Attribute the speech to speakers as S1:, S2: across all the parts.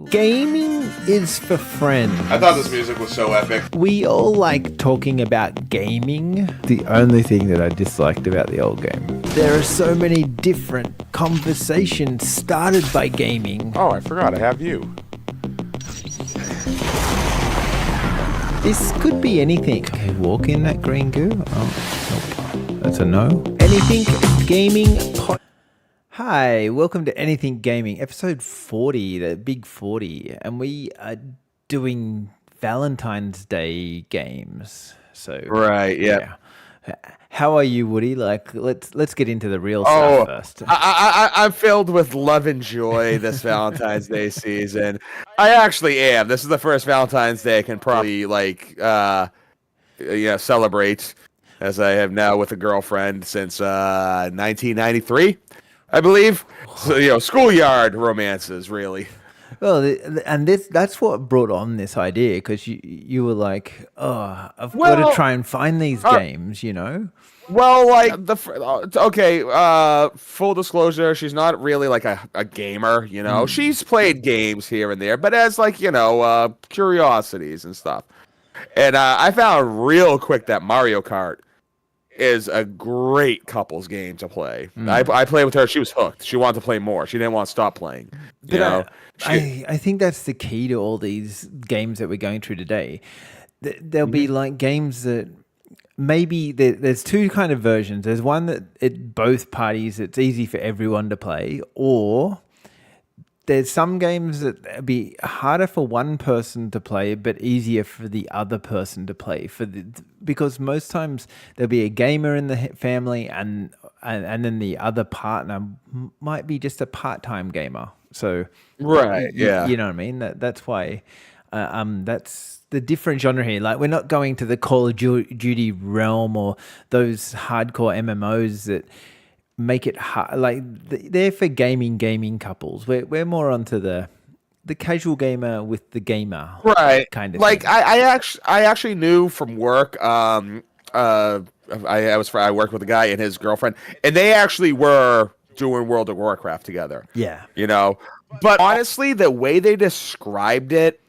S1: Gaming is for friends.
S2: I thought this music was so epic.
S1: We all like talking about gaming.
S3: The only thing that I disliked about the old game.
S1: There are so many different conversations started by gaming.
S2: Oh, I forgot I have you.
S1: This could be anything.
S3: Okay, walk in that green goo. Oh, nope. That's a no.
S1: Anything gaming. Hi, welcome to Anything Gaming, episode 40, the big 40, and we are doing Valentine's Day games. So
S2: Right, yeah.
S1: How are you, Woody? Like, let's get into the real stuff first.
S2: I'm filled with love and joy this Valentine's Day season. I actually am. This is the first Valentine's Day I can probably celebrate, as I have now with a girlfriend since 1993. I believe. So, schoolyard romances, really.
S1: Well, that's what brought on this idea, because you were like, I've got to try and find these games,
S2: Well, full disclosure, she's not really like a gamer, She's played games here and there, but as curiosities and stuff. And I found real quick that Mario Kart is a great couples game to play. I played with her. She was hooked. She wanted to play more. She didn't want to stop playing.
S1: I think that's the key to all these games that we're going through today. There'll be like games that maybe there's two kind of versions. There's one that both parties, it's easy for everyone to play, or there's some games that be harder for one person to play, but easier for the other person to play. Because most times there'll be a gamer in the family, and then the other partner might be just a part-time gamer. So
S2: right, yeah,
S1: you know what I mean. That's why that's the different genre here. Like, we're not going to the Call of Duty realm or those hardcore MMOs that make it hard. Like, they're for gaming couples. We're more onto the casual gamer with the gamer,
S2: right?
S1: Kind of
S2: like
S1: thing.
S2: I actually knew from work. I worked with a guy and his girlfriend, and they actually were doing World of Warcraft together.
S1: Yeah,
S2: But honestly, the way they described it,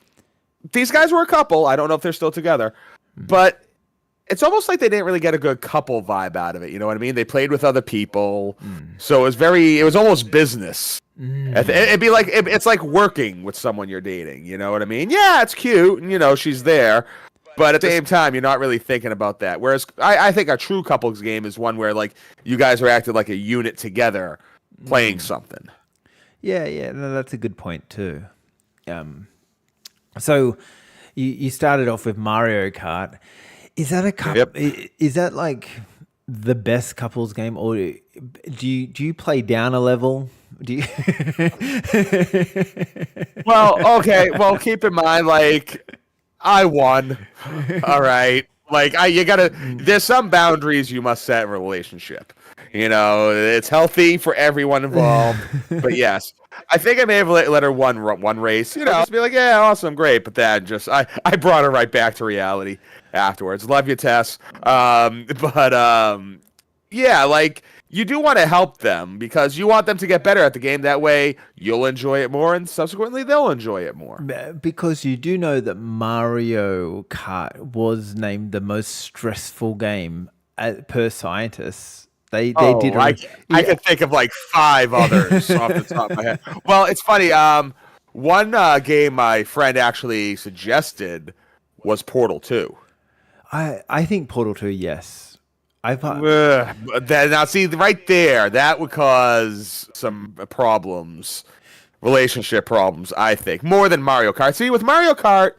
S2: these guys were a couple. I don't know if they're still together, but it's almost like they didn't really get a good couple vibe out of it. You know what I mean? They played with other people. So it was almost business. It'd be like, it's like working with someone you're dating. You know what I mean? Yeah, it's cute. And, she's there. But at the same time, you're not really thinking about that. Whereas I think a true couples game is one where, like, you guys are acting like a unit together playing something.
S1: Yeah. No, that's a good point too. So you started off with Mario Kart. Is that a couple? Yep. Is that like the best couples game, or do you play down a level? Do you?
S2: Well, okay. Well, keep in mind, like, I won. All right. Like, there's some boundaries you must set in a relationship. It's healthy for everyone involved. But yes, I think I may have let her one race. Just be like, yeah, awesome, great. But then I brought her right back to reality afterwards. Love you, Tess. Yeah, like, you do want to help them because you want them to get better at the game. That way, you'll enjoy it more, and subsequently, they'll enjoy it more.
S1: Because you do know that Mario Kart was named the most stressful game per scientists. They did.
S2: I can think of like 5 others off the top of my head. Well, it's funny. One game my friend actually suggested was Portal 2.
S1: I think Portal 2, yes.
S2: Now, see, right there, that would cause some problems, relationship problems, I think, more than Mario Kart. See, with Mario Kart,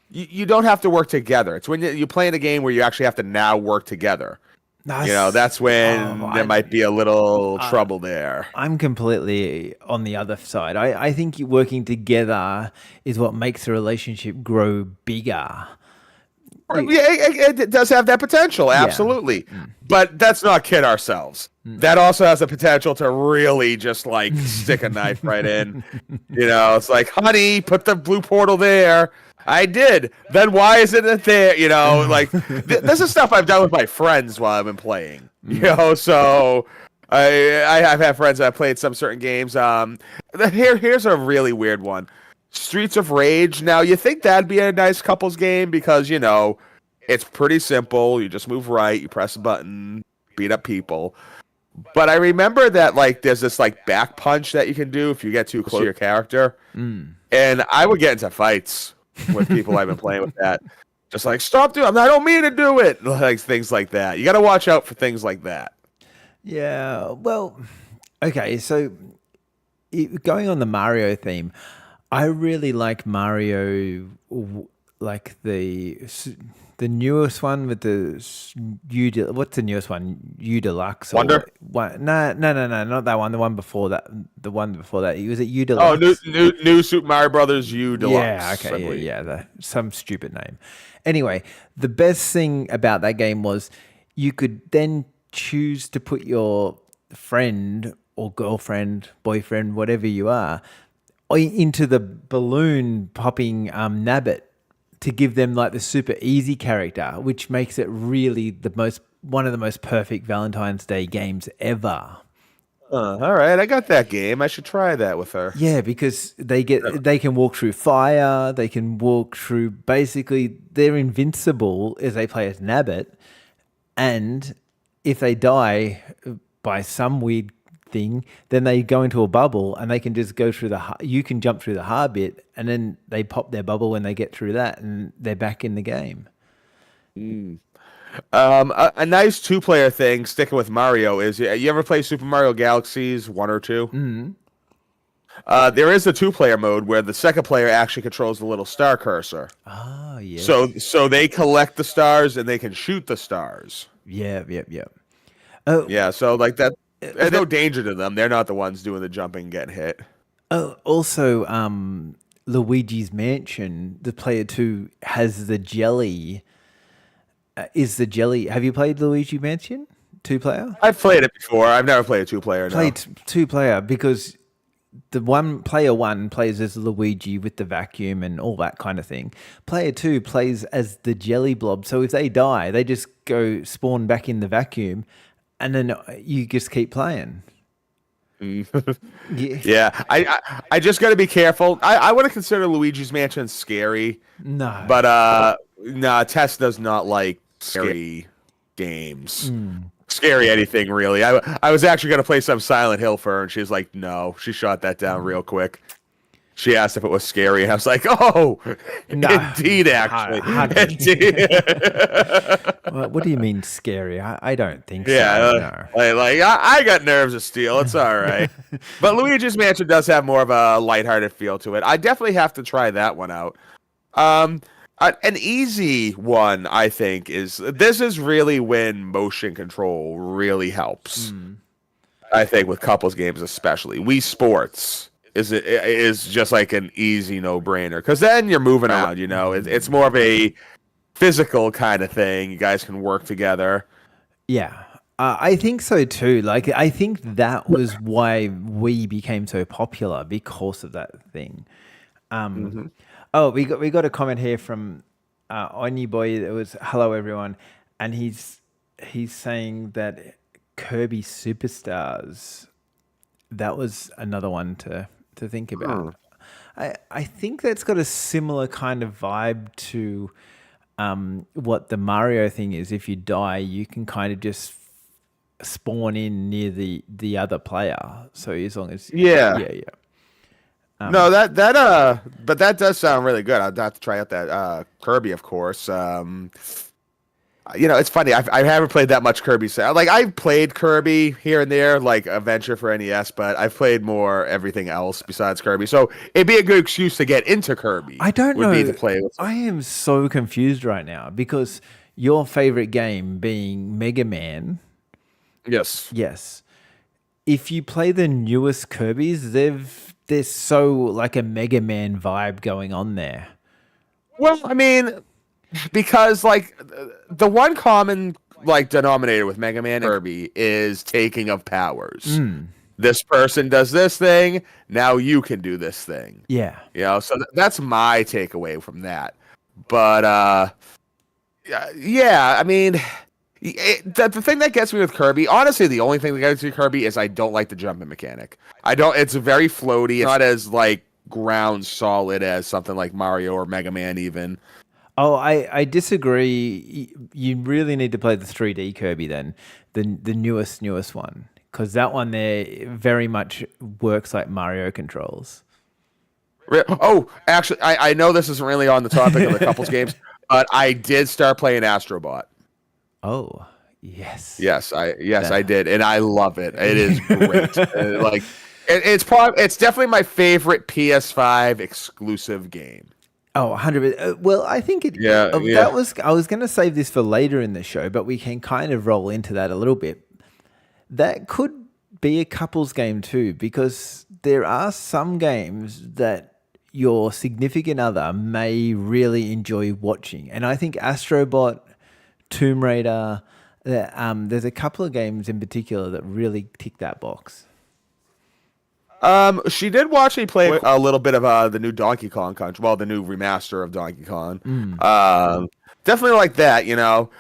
S2: you don't have to work together. It's when you play in a game where you actually have to now work together. That's when there might be a little trouble there.
S1: I'm completely on the other side. I think working together is what makes a relationship grow bigger.
S2: Yeah, it does have that potential, absolutely. Yeah. But let's not kid ourselves. That also has the potential to really just, like, stick a knife right in. It's like, honey, put the blue portal there. I did. Then why isn't it there? Like, this is stuff I've done with my friends while I've been playing. So I've had friends that have played some certain games. Here's a really weird one. Streets of Rage. Now, you think that'd be a nice couples game because, you know, it's pretty simple. You just move right, you press a button, beat up people. But I remember that, like, there's this, like, back punch that you can do if you get too close to your character. And I would get into fights with people I've been playing with that. Just like, stop doing it. I don't mean to do it. Like, things like that. You got to watch out for things like that.
S1: Yeah, well, okay, so going on the Mario theme, I really like Mario, like the newest one with the U. What's the newest one? U Deluxe.
S2: Wonder?
S1: No, not that one. The one before that. The one before that. Was it U
S2: Oh,
S1: Deluxe?
S2: new Super Mario Brothers U Deluxe.
S1: Yeah, okay, yeah. Some stupid name. Anyway, the best thing about that game was you could then choose to put your friend or girlfriend, boyfriend, whatever you are, into the balloon popping nabbit to give them like the super easy character, which makes it really one of the most perfect Valentine's Day games ever.
S2: All right, I got that game. I should try that with her.
S1: Yeah, because they can walk through fire, they can walk through, basically they're invincible as they play as Nabbit, and if they die by some weird thing, then they go into a bubble and they can just go through you can jump through the hard bit and then they pop their bubble when they get through that and they're back in the game.
S2: A nice two-player thing, sticking with Mario, is you ever play Super Mario Galaxies 1 or 2? Mm-hmm. There is a two-player mode where the second player actually controls the little star cursor.
S1: Ah, yeah.
S2: So they collect the stars and they can shoot the stars.
S1: Yeah. Oh,
S2: yeah. So like that, there's no danger to them. They're not the ones doing the jumping and getting hit.
S1: Oh, also, Luigi's Mansion, the player 2 has the jelly. Is the jelly? Have you played Luigi Mansion 2-player?
S2: I've played it before. I've never played a 2-player.
S1: Played 2-player because the player 1 plays as Luigi with the vacuum and all that kind of thing. Player 2 plays as the jelly blob. So if they die, they just go spawn back in the vacuum, and then you just keep playing.
S2: Yeah. I just got to be careful. I wouldn't consider Luigi's Mansion scary.
S1: No.
S2: But Tess does not like scary games. Scary anything, really. I was actually going to play some Silent Hill for her, and she's like, no. She shot that down real quick. She asked if it was scary, and I was like, oh, indeed, actually. Indeed.
S1: Well, what do you mean scary? I don't think so.
S2: Yeah,
S1: no.
S2: I got nerves of steel. It's all right. But Luigi's Mansion does have more of a lighthearted feel to it. I definitely have to try that one out. An easy one, I think, this is really when motion control really helps. I think with couples games especially. Wii Sports is just like an easy no-brainer because then you're moving around, you know. It's more of a physical kind of thing. You guys can work together.
S1: Yeah. I think so too. Like, I think that was why Wii became so popular, because of that thing. Oh, we got a comment here from Onyi Boy. It was hello everyone, and he's saying that Kirby Superstars, that was another one to think about. I think that's got a similar kind of vibe to what the Mario thing is. If you die, you can kind of just spawn in near the other player. So as long as yeah.
S2: No, but that does sound really good. I'd have to try out that Kirby, of course. You know, it's funny. I haven't played that much Kirby. Like, I've played Kirby here and there, like Adventure for NES, but I've played more everything else besides Kirby. So it'd be a good excuse to get into Kirby.
S1: I don't know.
S2: Would be to play with.
S1: I am so confused right now because your favorite game being Mega Man. Yes. If you play the newest Kirby's, there's so like a Mega Man vibe going on there.
S2: Well, I mean, because like the one common like denominator with Mega Man and Kirby is taking of powers. This person does this thing, now you can do this thing.
S1: Yeah.
S2: You know, so that's my takeaway from that. But yeah, I mean, the thing that gets me with Kirby, honestly, the only thing that gets me with Kirby is I don't like the jumping mechanic. It's very floaty. It's not as like ground solid as something like Mario or Mega Man even.
S1: Oh, I disagree. You really need to play the 3D Kirby then, the newest one, because that one there very much works like Mario controls.
S2: Oh, actually, I know this isn't really on the topic of the couples games, but I did start playing Astrobot.
S1: Oh, yes.
S2: Yes, I did, and I love it. It is great. It's definitely my favorite PS5 exclusive game.
S1: Oh, 100%. Well, I think it.
S2: Yeah.
S1: I was going to save this for later in the show, but we can kind of roll into that a little bit. That could be a couples game too, because there are some games that your significant other may really enjoy watching, and I think Astrobot, Tomb Raider, there's a couple of games in particular that really tick that box.
S2: She did watch me play a little bit of the new Donkey Kong Country, well, the new remaster of Donkey Kong. Definitely like that, you know.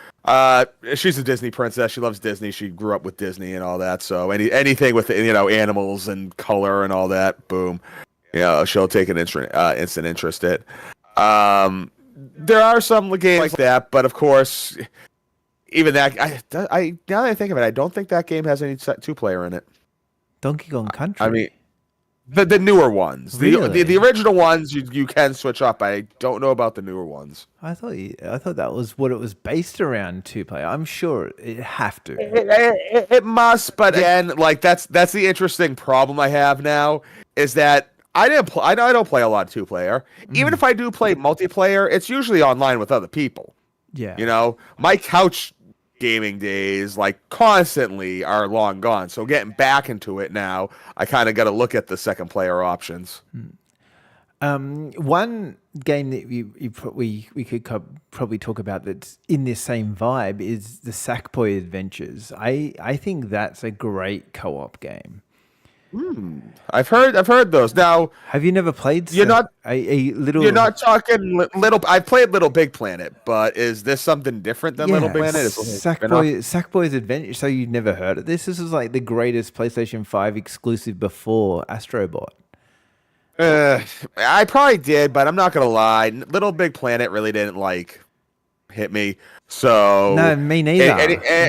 S2: She's a Disney princess. She loves Disney. She grew up with Disney and all that. So anything with animals and color and all that, boom, she'll take an instant interest in. There are some games like that, but of course, even that. I now that I think of it, I don't think that game has any 2-player in it.
S1: Donkey Kong Country.
S2: I mean, the newer ones,
S1: Really?
S2: the original ones, you can switch up. I don't know about the newer ones.
S1: I thought that was what it was based around, 2-player. I'm sure it have to.
S2: It must, but again, like that's the interesting problem I have now is that I don't play a lot of 2-player. Even if I do play multiplayer, it's usually online with other people.
S1: Yeah.
S2: My couch gaming days constantly are long gone. So getting back into it now, I kind of got to look at the second player options.
S1: One game that we could probably talk about that's in this same vibe is the Sackboy Adventures. I think that's a great co-op game.
S2: I've heard those. Now,
S1: have you never played?
S2: You're not talking little. I've played Little Big Planet, but is this something different than Little Big Planet?
S1: Sackboy's Adventure. So you've never heard of this? This is like the greatest PlayStation 5 exclusive before Astrobot.
S2: I probably did, but I'm not gonna lie. Little Big Planet really didn't hit me. So
S1: no, me neither.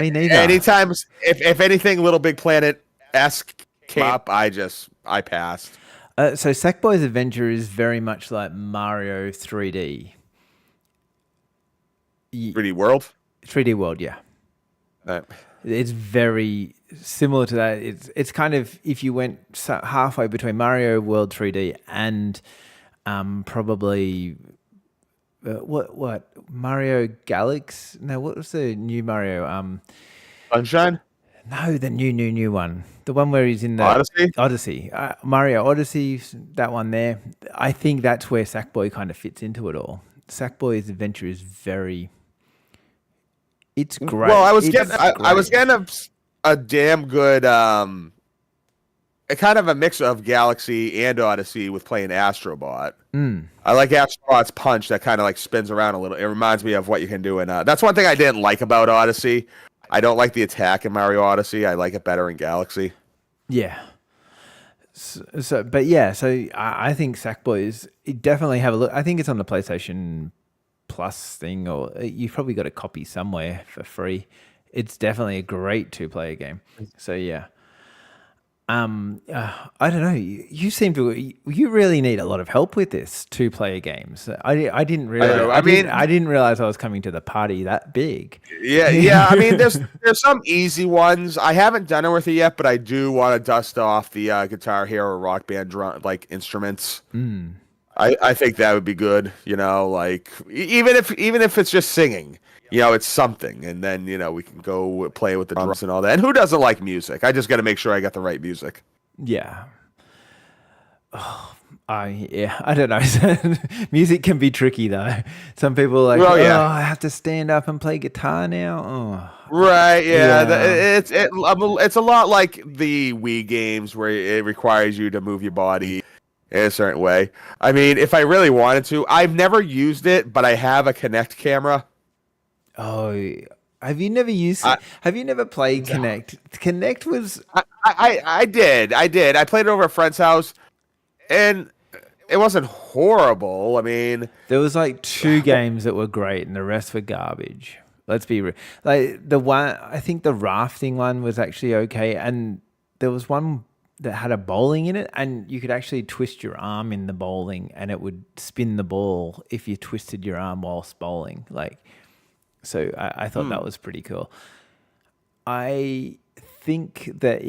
S1: Me neither.
S2: Anytime, if anything, Little Big Planet-esque came up, I passed.
S1: So Sackboy's Adventure is very much like Mario 3D.
S2: 3D World?
S1: 3D World, yeah. It's very similar to that. It's kind of, if you went halfway between Mario World 3D and probably what Mario Galaxy? No, what was the new Mario?
S2: Sunshine?
S1: No, the new one. The one where he's in the Odyssey. Mario Odyssey, that one there. I think that's where Sackboy kind of fits into it all. Sackboy's Adventure is it's great.
S2: Well, I was getting a damn good a kind of a mix of Galaxy and Odyssey with playing Astrobot. I like Astrobot's punch that kind of spins around a little. It reminds me of what you can do in that's one thing I didn't like about Odyssey. I don't like the attack in Mario Odyssey. I like it better in Galaxy.
S1: Yeah. So I think Sackboy definitely have a look. I think it's on the PlayStation Plus thing, or you've probably got a copy somewhere for free. It's definitely a great 2-player game. So yeah. I don't know. You seem to. You really need a lot of help with this 2-player games. I didn't realize. I didn't realize I was coming to the party that big.
S2: Yeah. I mean, there's some easy ones. I haven't done it with it yet, but I do want to dust off the Guitar Hero Rock Band drum instruments. I think that would be good. Even if it's just singing. It's something, and then we can go play with the drums and all that. And who doesn't like music? I just got to make sure I got the right music.
S1: Yeah. I don't know. Music can be tricky though. Some people are like, I have to stand up and play guitar now. Oh.
S2: Right? Yeah. It's a lot like the Wii games where it requires you to move your body in a certain way. I mean, if I really wanted to, I've never used it, but I have a Kinect camera.
S1: Oh, have you never used? Have you never played Kinect? Kinect was.
S2: I did. I played it over a friend's house, and it wasn't horrible. I mean,
S1: There was like 2 games that were great, and the rest were garbage. Let's be real. Like the one, I think the rafting one was actually okay, and there was one that had a bowling in it, and you could actually twist your arm in the bowling, and it would spin the ball if you twisted your arm whilst bowling. So I thought that was pretty cool. I think that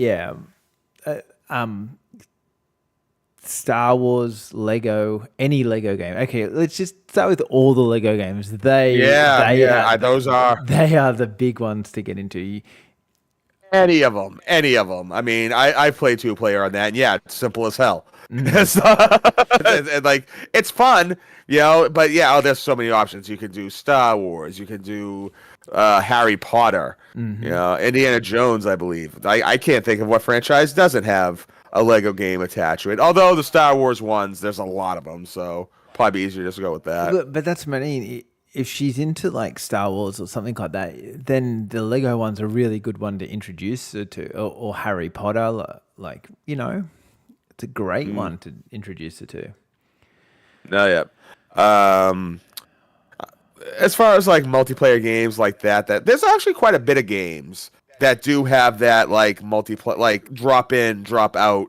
S1: Star Wars, Lego, any Lego game. Okay, let's just start with all the Lego games. Those are the big ones to get into.
S2: Any of them. I mean, I play 2-player on that, and yeah, it's simple as hell. Like it's fun, but there's so many options. You can do Star Wars, you can do Harry Potter, Indiana Jones, I believe. I can't think of what franchise doesn't have a Lego game attached to it. Although the Star Wars ones, there's a lot of them, so probably easier just to go with that.
S1: But that's what I mean. If she's into like Star Wars or something like that, then the Lego one's a really good one to introduce her to, or Harry Potter. It's a great one to introduce her to.
S2: No, yeah. As far as like multiplayer games like that there's actually quite a bit of games that do have that like multiplayer, like drop in, drop out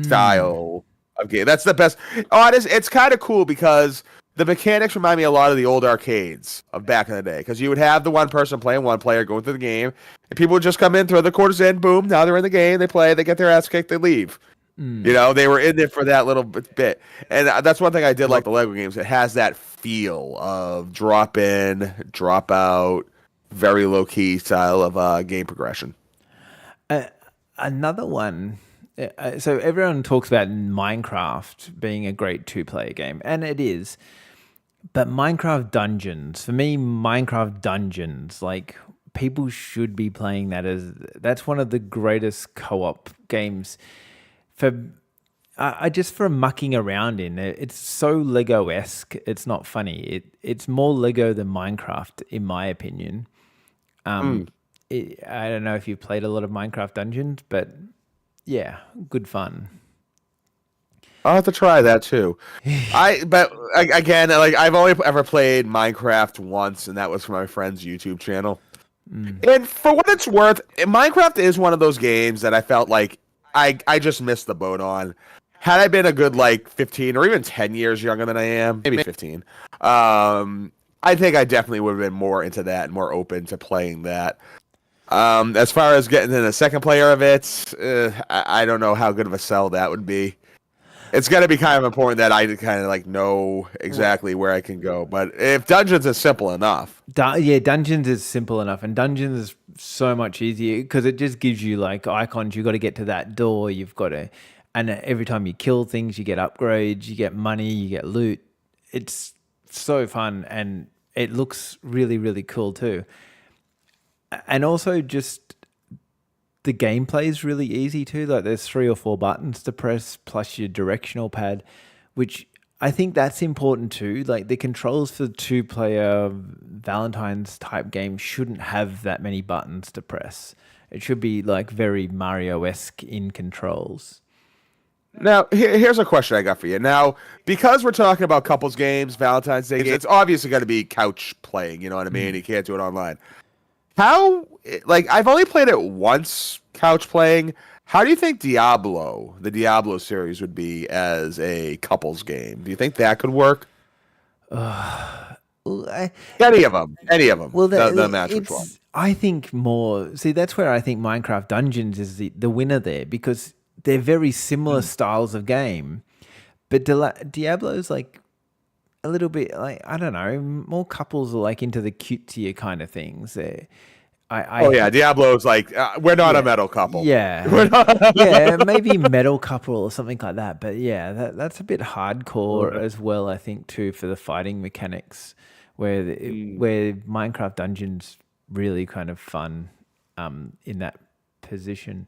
S2: style of game. That's the best. It's kind of cool because the mechanics remind me a lot of the old arcades of back in the day, because you would have the one person playing, one player going through the game, and people would just come in, throw the quarters in, boom, now they're in the game, they play, they get their ass kicked, they leave. They were in there for that little bit. And that's one thing I did like the Lego games. It has that feel of drop in, drop out, very low-key style of game progression.
S1: Another one. So everyone talks about Minecraft being a great 2-player game, and it is. But Minecraft Dungeons, for me, Minecraft Dungeons, like people should be playing that's one of the greatest co-op games for mucking around in. It's so Lego-esque. It's not funny. It's more Lego than Minecraft, in my opinion. I don't know if you've played a lot of Minecraft Dungeons, but yeah, good fun.
S2: I'll have to try that too. Again, like I've only ever played Minecraft once, and that was for my friend's YouTube channel. And for what it's worth, Minecraft is one of those games that I felt like I just missed the boat on. Had I been a good like 15 or even 10 years younger than I am, maybe 15, I think I definitely would have been more into that and more open to playing that. As far as getting in the second player of it, I don't know how good of a sell that would be. It's got to be kind of important that I kind of like know exactly where I can go. But if Dungeons is simple enough.
S1: Dungeons is simple enough. And Dungeons is so much easier because it just gives you like icons. You've got to get to that door. You've got to, and every time you kill things, you get upgrades, you get money, you get loot. It's so fun. And it looks really, really cool too. And also just the gameplay is really easy too. Like there's 3 or 4 buttons to press plus your directional pad, which I think that's important too. Like the controls for 2-player Valentine's type games shouldn't have that many buttons to press. It should be like very Mario-esque in controls.
S2: Now, here's a question I got for you. Now, because we're talking about couples games, Valentine's Day games, it's obviously going to be couch playing. You know what I mean? You can't do it online. How, like, I've only played it once, couch playing. How do you think the Diablo series would be as a couples game? Do you think that could work? Any of them. Well, the match which one?
S1: I think more. See, that's where I think Minecraft Dungeons is the winner there, because they're very similar styles of game, but Diablo's like a little bit like, I don't know, more couples are like into the cutesier kind of things.
S2: Diablo's like we're not a metal couple.
S1: Yeah, maybe metal couple or something like that. But yeah, that's a bit hardcore as well, I think, too, for the fighting mechanics, where Minecraft Dungeons really kind of fun in that position.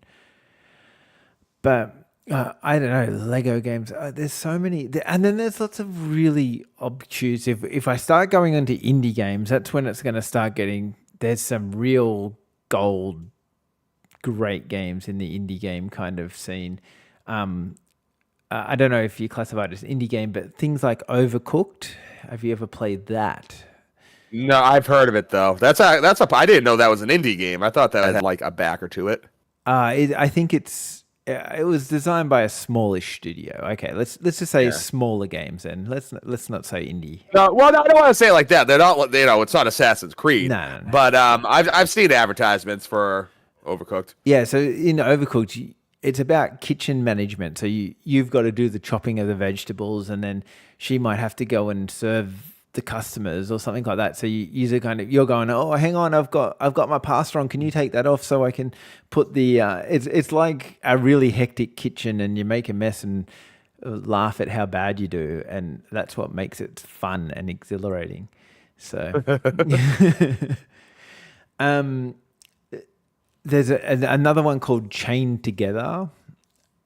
S1: But I don't know, Lego games, there's so many. And then there's lots of really obtuse. If I start going into indie games, that's when it's going to start getting, there's some real great games in the indie game kind of scene. I don't know if you classify it as indie game, but things like Overcooked. Have you ever played that?
S2: No, I've heard of it though. I didn't know that was an indie game. I thought that had like a backer to it.
S1: I think it was designed by a smallish studio. Okay, let's just say smaller games, and let's not say indie.
S2: No, well, I don't want to say it like that. They're not, it's not Assassin's Creed.
S1: No.
S2: But I've seen advertisements for Overcooked.
S1: Yeah, so in Overcooked, it's about kitchen management. So you've got to do the chopping of the vegetables, and then she might have to go and serve the customers or something like that. So you're going, oh, hang on, I've got my pasta on. Can you take that off so I can put the? It's like a really hectic kitchen, and you make a mess and laugh at how bad you do, and that's what makes it fun and exhilarating. So, there's another one called Chained Together.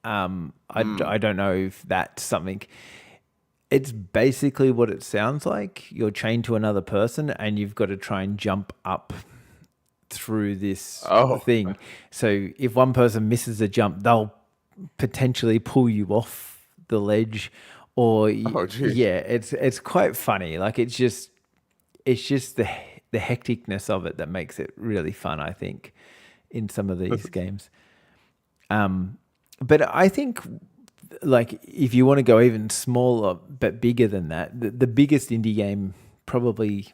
S1: I don't know if that's something. It's basically what it sounds like. You're chained to another person, and you've got to try and jump up through this thing. So if one person misses a jump, they'll potentially pull you off the ledge, or it's quite funny. Like it's just the hecticness of it that makes it really fun, I think, in some of these games. But I think, like, if you want to go even smaller but bigger than that, the biggest indie game probably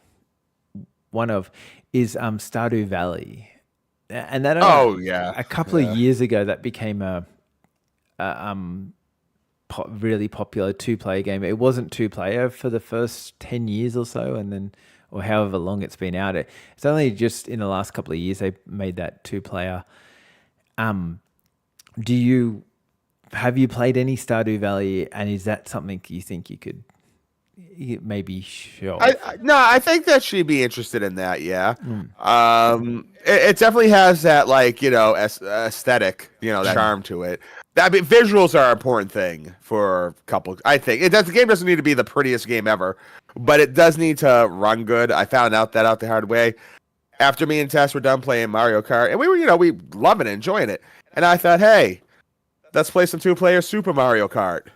S1: is Stardew Valley, and that a couple of years ago that became a really popular 2-player game. It wasn't 2-player for the first 10 years or so, and then or however long it's been out. It's only just in the last couple of years they made that 2-player. Have you played any Stardew Valley, and is that something you think you could maybe show?
S2: I think that she'd be interested in that. Yeah. It definitely has that, like, aesthetic, that charm to it. Visuals are an important thing for couples. I think the game doesn't need to be the prettiest game ever, but it does need to run good. I found out that out the hard way after me and Tess were done playing Mario Kart, and we were, we loving it, enjoying it. And I thought, hey, let's play some 2-player Super Mario Kart.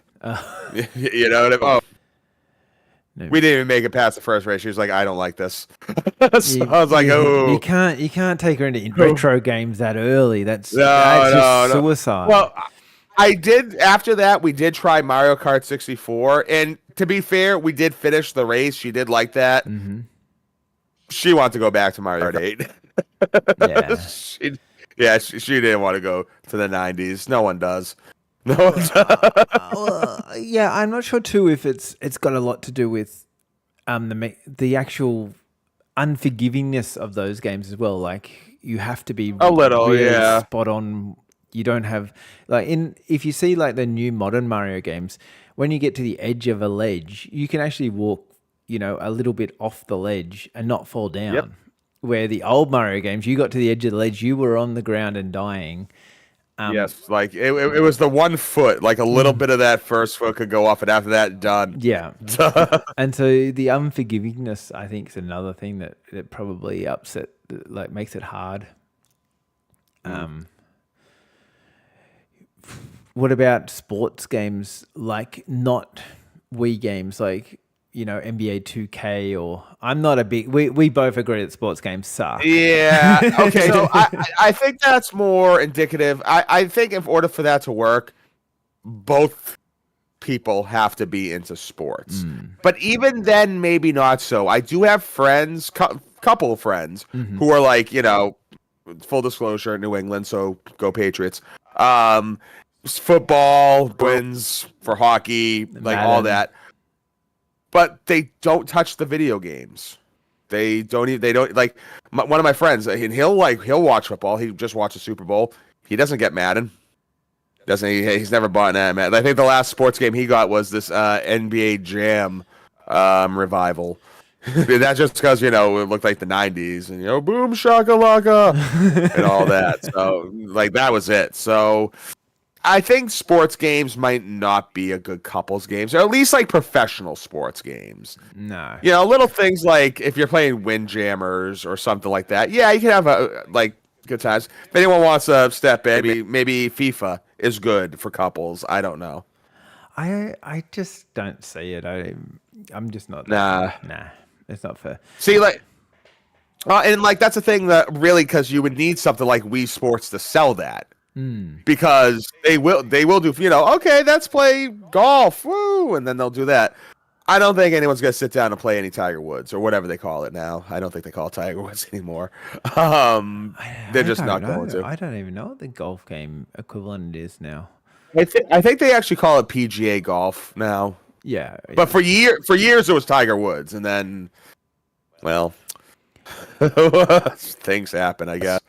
S2: You know what I mean? Oh. No. We didn't even make it past the first race. She was like, I don't like this. I was like, oh.
S1: You can't take her into retro games that early. That's suicide.
S2: Well, I did, after that, we did try Mario Kart 64. And to be fair, we did finish the race. She did like that. Mm-hmm. She wanted to go back to Mario Kart 8. Yeah. She didn't want to go to the 90s. No one does. I'm
S1: not sure too if it's got a lot to do with the actual unforgivingness of those games as well. Like, you have to be
S2: a little
S1: really spot on. You don't have, like, if you see like the new modern Mario games, when you get to the edge of a ledge, you can actually walk, a little bit off the ledge and not fall down.
S2: Yep.
S1: Where the old Mario games, you got to the edge of the ledge, you were on the ground and dying.
S2: Yes, like it was the 1 foot, like a little bit of that first foot could go off, and after that, done.
S1: Yeah. And so the unforgivingness, I think, is another thing that probably makes it hard. What about sports games, like not Wii games, like, NBA 2K, or I'm not a big. We both agree that sports games suck.
S2: Yeah. Okay. So I think that's more indicative. I think in order for that to work, both people have to be into sports. But even then, maybe not so. I do have friends, couple of friends, who are like, full disclosure, New England, so go Patriots. Football, wins for hockey, like all that. But they don't touch the video games. They don't like one of my friends, and he'll watch football. He just watched the Super Bowl. He doesn't get Madden. Doesn't he? He's never bought Madden. I think the last sports game he got was this NBA Jam revival. That's just because, it looked like the 90s and, boom shakalaka and all that. So, like, that was it. So I think sports games might not be a good couples games, or at least like professional sports games.
S1: No.
S2: Little things like if you're playing Windjammers or something like that. Yeah, you can have good times. If anyone wants to step in, maybe FIFA is good for couples. I don't know.
S1: I just don't see it. I'm just not.
S2: Nah.
S1: Nah, it's not fair.
S2: See, like, and like that's the thing that really, because you would need something like Wii Sports to sell that, because they will do, okay, let's play golf, woo, and then they'll do that. I don't think anyone's gonna sit down and play any Tiger Woods or whatever they call it now. I don't think they call it Tiger Woods anymore. They're just not going to.
S1: I don't even know what the golf game equivalent is now.
S2: I think they actually call it PGA golf now.
S1: Yeah,
S2: but for years it was Tiger Woods, and then, well, things happen, I guess.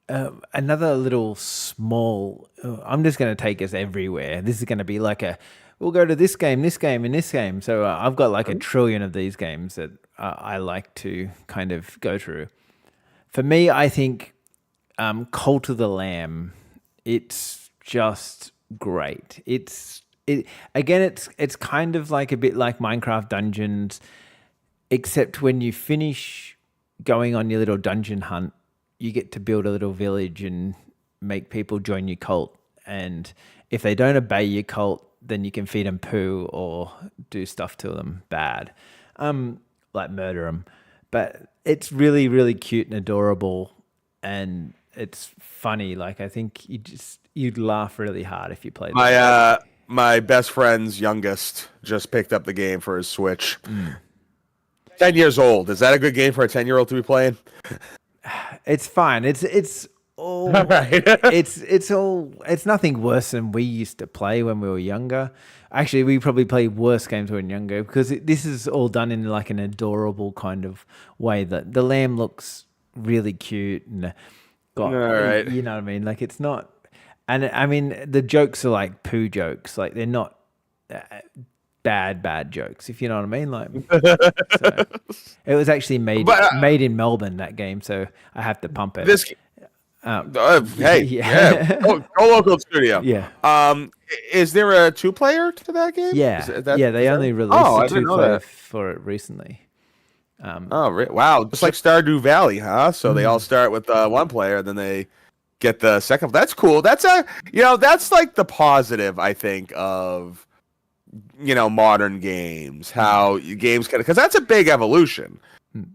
S1: Another little small. I'm just going to take us everywhere. This is going to be like we'll go to this game, and this game. So I've got like a trillion of these games that I like to kind of go through. For me, I think Cult of the Lamb. It's just great. It's kind of like a bit like Minecraft Dungeons, except when you finish going on your little dungeon hunt, you get to build a little village and make people join your cult. And if they don't obey your cult, then you can feed them poo or do stuff to them bad, like murder them. But it's really, really cute and adorable, and it's funny. Like, I think you'd laugh really hard if you played it.
S2: My best friend's youngest just picked up the game for his Switch. 10 years old. Is that a good game for a 10-year-old to be playing?
S1: It's fine. It's all
S2: right.
S1: it's nothing worse than we used to play when we were younger. Actually, we probably played worse games when we were younger, because this is all done in like an adorable kind of way. That the lamb looks really cute and got,
S2: right.
S1: You know what I mean? Like, it's not, and I mean the jokes are like poo jokes. Like, they're not bad jokes, if you know what I mean. Like, so it was actually made in Melbourne, that game, so I have to pump it.
S2: Hey, yeah. Go local studio.
S1: Yeah.
S2: Is there a 2-player to that game?
S1: Yeah. They only released a 2-player for it recently.
S2: Wow. Just like Stardew Valley, huh? So they all start with 1 player, then they get the second. That's cool. That's that's like the positive, I think, of modern games. How games can, because that's a big evolution.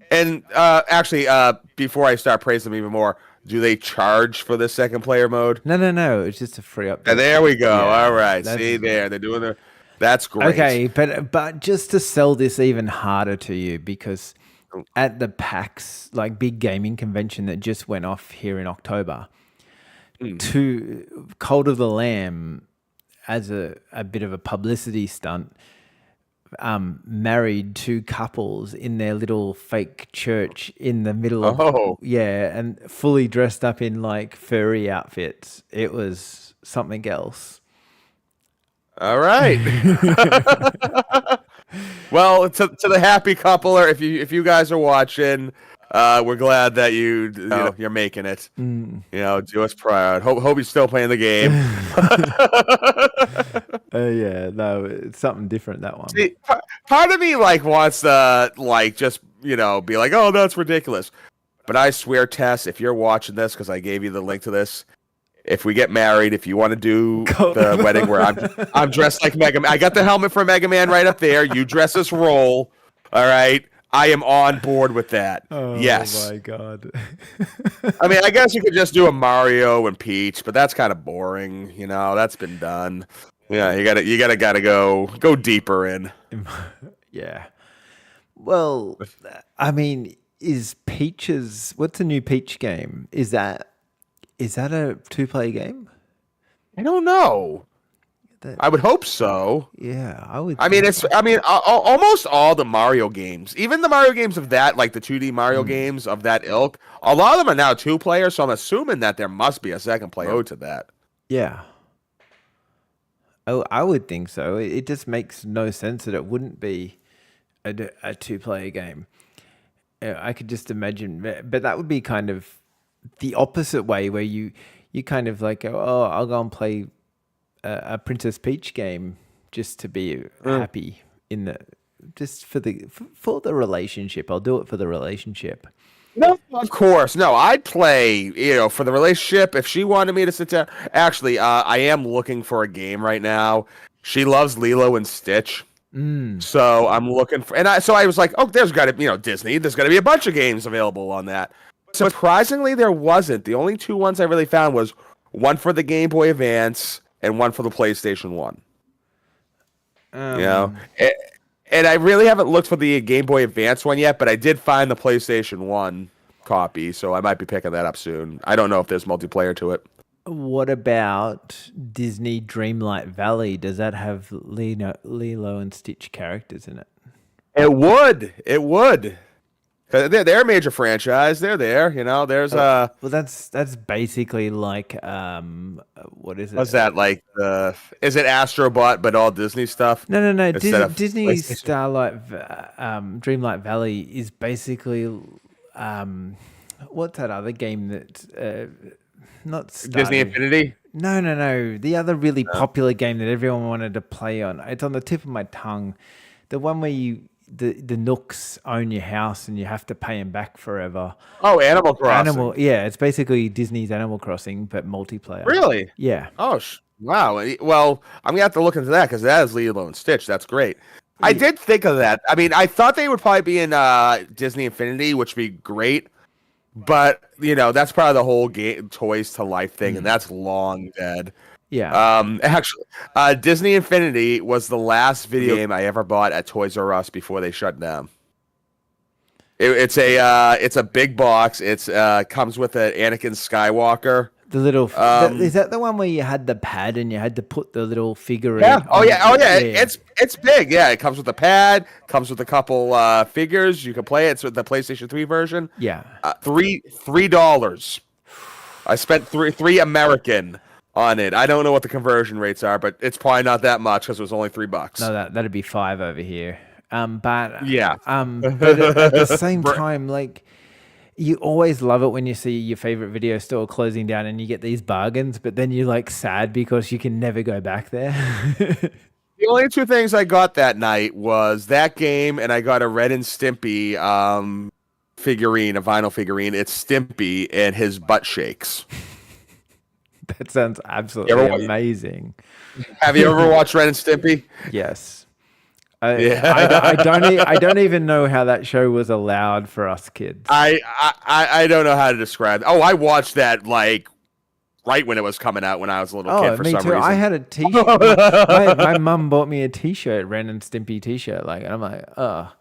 S2: And actually, before I start praising them even more, do they charge for the 2nd player mode?
S1: No. It's just a free update.
S2: There we go. Yeah, all right. See there, they're doing their. That's great.
S1: Okay, but just to sell this even harder to you, because at the PAX, like big gaming convention that just went off here in October, to Cult of the Lamb, as a bit of a publicity stunt, married 2 couples in their little fake church in the middle of and fully dressed up in like furry outfits. It was something else.
S2: All right. Well, to the happy couple, or if you guys are watching, we're glad that you're making it. Do us proud. Hope you're still playing the game.
S1: Yeah, no, it's something different, that one.
S2: See, part of me wants to just be like, oh, that's ridiculous. But I swear, Tess, if you're watching this, because I gave you the link to this, if we get married, if you want to do the wedding where I'm dressed like Mega Man, I got the helmet for Mega Man right up there. You dress as Roll, all right? I am on board with that. Yes.
S1: Oh my God.
S2: I mean, I guess you could just do a Mario and Peach, but that's kind of boring. That's been done. Yeah, you gotta go deeper in.
S1: Yeah. Well, I mean, what's the new Peach game? Is that a 2-player game?
S2: I don't know. I would hope so.
S1: Yeah, I would.
S2: Almost all the Mario games, even the Mario games of that, like the 2D Mario games of that ilk, a lot of them are now 2-player. So I'm assuming that there must be a 2nd player to that.
S1: Yeah. Oh, I would think so. It just makes no sense that it wouldn't be a 2-player game. I could just imagine, but that would be kind of the opposite way, where you kind of like, oh, I'll go and play a Princess Peach game just to be happy for the relationship. I'll do it for the relationship.
S2: No, of course. No, I'd play, for the relationship. If she wanted me to sit down, actually, I am looking for a game right now. She loves Lilo and Stitch. So I'm looking for, so I was like, oh, there's got to, Disney. There's got to be a bunch of games available on that. Surprisingly, there wasn't. The only two ones I really found was one for the Game Boy Advance and one for the PlayStation 1. And I really haven't looked for the Game Boy Advance one yet, but I did find the PlayStation 1 copy, so I might be picking that up soon. I don't know if there's multiplayer to it.
S1: What about Disney Dreamlight Valley? Does that have Lilo and Stitch characters in it?
S2: It would. It would. They're a major franchise. They're there. There's
S1: Well, that's basically like what is it?
S2: What's that like? Is it Astrobot but all Disney stuff?
S1: No. Disney Dreamlight Valley is basically what's that other game that not Stardew.
S2: Disney Infinity?
S1: No. The other really popular game that everyone wanted to play on. It's on the tip of my tongue. The one where the Nooks own your house and you have to pay them back forever.
S2: Oh, Animal Crossing.
S1: It's basically Disney's Animal Crossing, but multiplayer.
S2: Really?
S1: Yeah.
S2: Oh, wow. Well, I'm going to have to look into that because that is Lilo and Stitch. That's great. I did think of that. I mean, I thought they would probably be in Disney Infinity, which would be great. But, that's probably the whole Toys to Life thing, and that's long dead.
S1: Yeah.
S2: Actually, Disney Infinity was the last video game I ever bought at Toys R Us before they shut down. It's a big box. It's comes with an Anakin Skywalker.
S1: The little is that the one where you had the pad and you had to put the little figure in?
S2: Yeah. Oh yeah. It's big. Yeah. It comes with a pad. Comes with a couple figures. You can play it. It's with the PlayStation 3 version.
S1: Yeah.
S2: $3. I spent three American on it. I don't know what the conversion rates are, but it's probably not that much because it was only $3.
S1: No, that'd be $5 over here. But
S2: yeah.
S1: But at the same time, like, you always love it when you see your favorite video store closing down and you get these bargains, but then you're like sad because you can never go back there.
S2: The only two things I got that night was that game, and I got a Ren and Stimpy figurine, a vinyl figurine. It's Stimpy and his butt shakes.
S1: That sounds absolutely amazing.
S2: Have you ever watched Ren and Stimpy?
S1: Yes. I don't even know how that show was allowed for us kids.
S2: I don't know how to describe it. Oh, I watched that like right when it was coming out when I was a little kid for some reason.
S1: I had a t-shirt. my mum bought me a t-shirt, Ren and Stimpy t-shirt. Like, and I'm like, oh.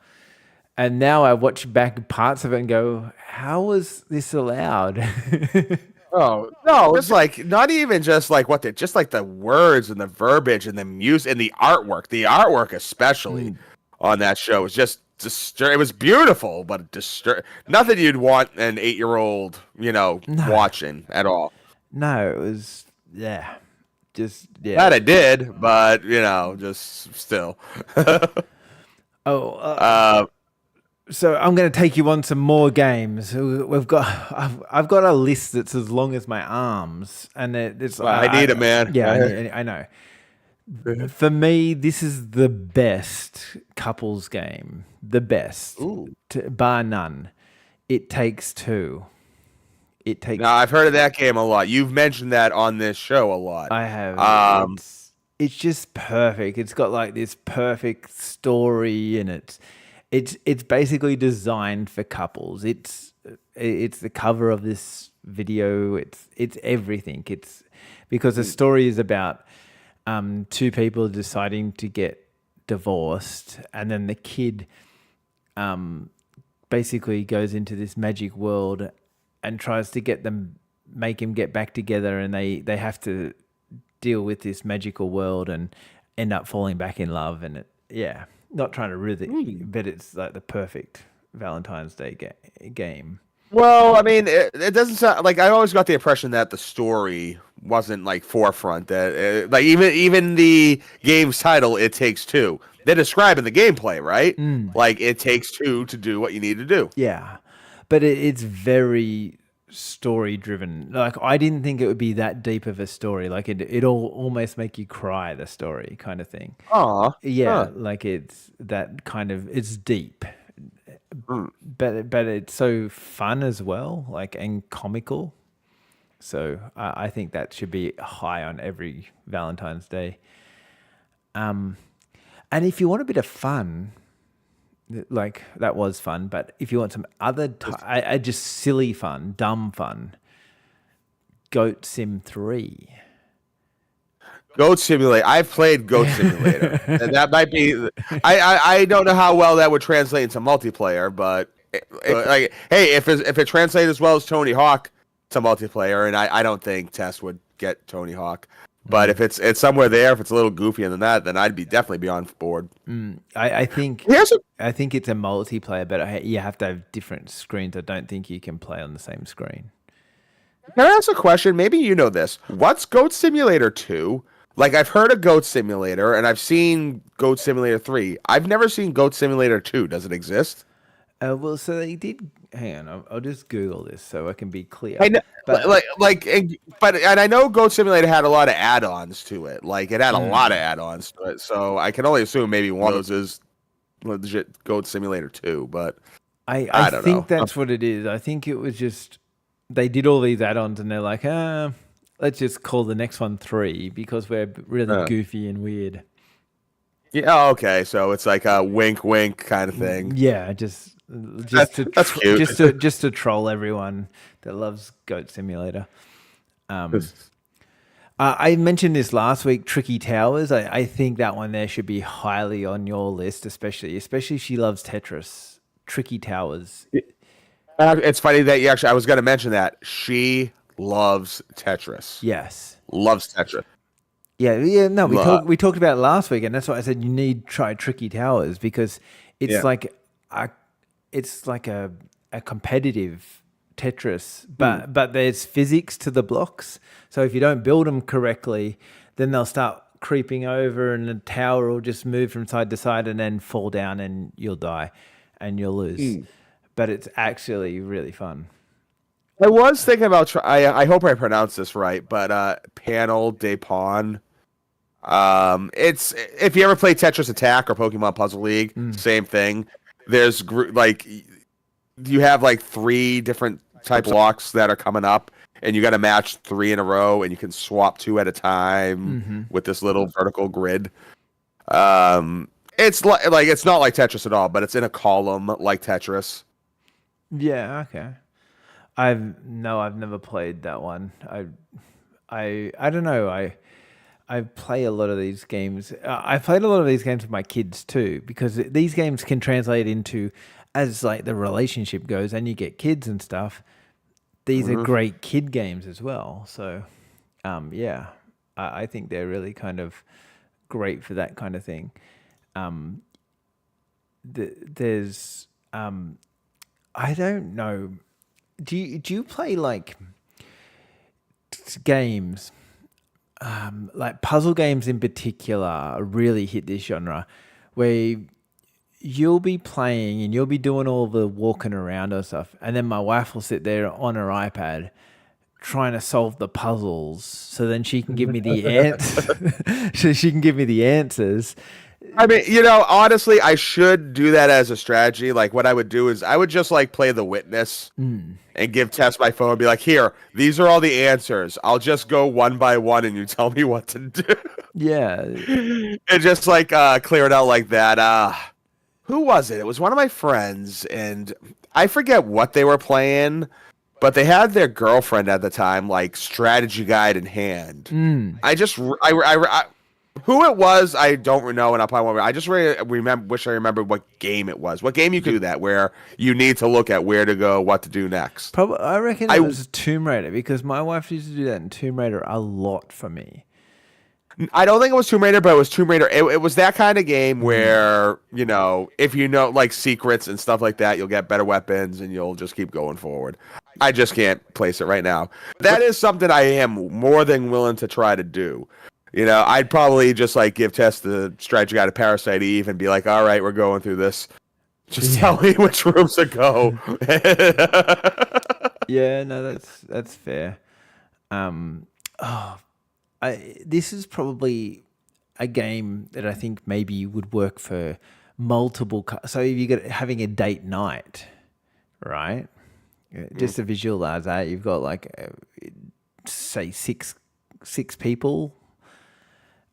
S1: And now I watch back parts of it and go, how was this allowed?
S2: Oh no! It's like not even just like just like the words and the verbiage and the music and the artwork. The artwork, especially on that show, was just it was beautiful, but nothing you'd want an 8-year-old, watching at all.
S1: No, it was just
S2: That I did, but just still.
S1: So I'm going to take you on some more games. I've got a list that's as long as my arms, and it's.
S2: Well, I need it, man.
S1: Yeah, I know. For me, this is the best couples game. The best, bar none. It Takes Two. Now
S2: I've heard of that game a lot. You've mentioned that on this show a lot.
S1: I have. It's just perfect. It's got like this perfect story, and it's basically designed for couples. It's the cover of this video. It's everything. It's because the story is about two people deciding to get divorced, and then the kid basically goes into this magic world and tries to make him get back together, and they have to deal with this magical world and end up falling back in love. And not trying to ruin it, but it's like the perfect Valentine's Day game.
S2: Well, I mean, it doesn't sound like I always got the impression that the story wasn't like forefront. That like even the game's title, It Takes Two. They're describing the gameplay, right? Like it takes two to do what you need to do.
S1: Yeah, but it's very story driven. Like I didn't think it would be that deep of a story. Like it'll almost make you cry, the story kind of thing.
S2: Aw.
S1: Yeah, like it's that kind of, it's deep, but it's so fun as well, like and comical. So I think that should be high on every Valentine's Day. And if you want a bit of fun, like that was fun, but if you want some other, just silly fun, dumb fun, Goat Sim 3.
S2: Goat Simulator. I've played Goat Simulator, and that might be. I don't know how well that would translate into multiplayer, but like, hey, if it translates as well as Tony Hawk to multiplayer, and I don't think Tess would get Tony Hawk, but if it's somewhere there, if it's a little goofier than that, then I'd be definitely be on board.
S1: I think I think it's a multiplayer, but you have to have different screens. I don't think you can play on the same screen.
S2: Can I ask a question? Maybe you know this. What's Goat Simulator 2? Like, I've heard of Goat Simulator, and I've seen Goat Simulator 3. I've never seen Goat Simulator 2. Does it exist?
S1: Well, so they did. Hang on, I'll just Google this so I can be clear.
S2: I know, but I know Goat Simulator had a lot of add-ons to it. Like, it had a lot of add-ons to it. So I can only assume maybe one of those is legit Goat Simulator 2. But I don't know.
S1: think that's what it is. I think it was just they did all these add-ons, and they're like, let's just call the next one 3 because we're really goofy and weird.
S2: Yeah. Okay. So it's like a wink, wink kind of thing.
S1: Yeah, just to troll everyone that loves Goat Simulator. I mentioned this last week. Tricky Towers. I think that one there should be highly on your list, especially if she loves Tetris. Tricky Towers.
S2: It's funny that you actually. I was going to mention that she loves Tetris.
S1: Yes,
S2: loves Tetris.
S1: Yeah. No, we talked about it last week, and that's why I said you need to try Tricky Towers because it's like a competitive Tetris, but there's physics to the blocks. So if you don't build them correctly, then they'll start creeping over, and the tower will just move from side to side, and then fall down, and you'll die, and you'll lose. But it's actually really fun.
S2: I was thinking about. I hope I pronounced this right, but Panel de Pawn. It's if you ever play Tetris Attack or Pokemon Puzzle League, same thing. There's like you have like 3 different type blocks that are coming up, and you got to match 3 in a row, and you can swap 2 at a time with this little vertical grid. It's like it's not like Tetris at all, but it's in a column like Tetris.
S1: Yeah. Okay. I've never played that one. I don't know. I play a lot of these games. I played a lot of these games with my kids too, because these games can translate into, as like the relationship goes, and you get kids and stuff. These are great kid games as well. So, I think they're really kind of great for that kind of thing. There's, I don't know. Do you play like games? Like puzzle games in particular really hit this genre where you'll be playing and you'll be doing all the walking around or stuff, and then my wife will sit there on her iPad trying to solve the puzzles so then she can give me the answers.
S2: I mean, honestly, I should do that as a strategy. Like, what I would do is I would just like play the witness and give Tess my phone and be like, here, these are all the answers. I'll just go one by one and you tell me what to do.
S1: Yeah.
S2: And just like clear it out like that. Who was it? It was one of my friends, and I forget what they were playing, but they had their girlfriend at the time, like strategy guide in hand. Who it was, I don't know, and I'll probably won't. I just really wish I remembered what game it was. What game you could do that where you need to look at where to go, what to do next.
S1: Probably, I reckon it was Tomb Raider, because my wife used to do that in Tomb Raider a lot for me.
S2: I don't think it was Tomb Raider, but it was Tomb Raider. It was that kind of game where, if you know like secrets and stuff like that, you'll get better weapons and you'll just keep going forward. I just can't place it right now. That is something I am more than willing to try to do. I'd probably just like give Tess the strategy guide to Parasite Eve and be like, all right, we're going through this. Just tell me which rooms to go.
S1: Yeah, no, that's fair. This is probably a game that I think maybe would work for multiple. So if you get having a date night, right? Just to visualize that, you've got like, say six people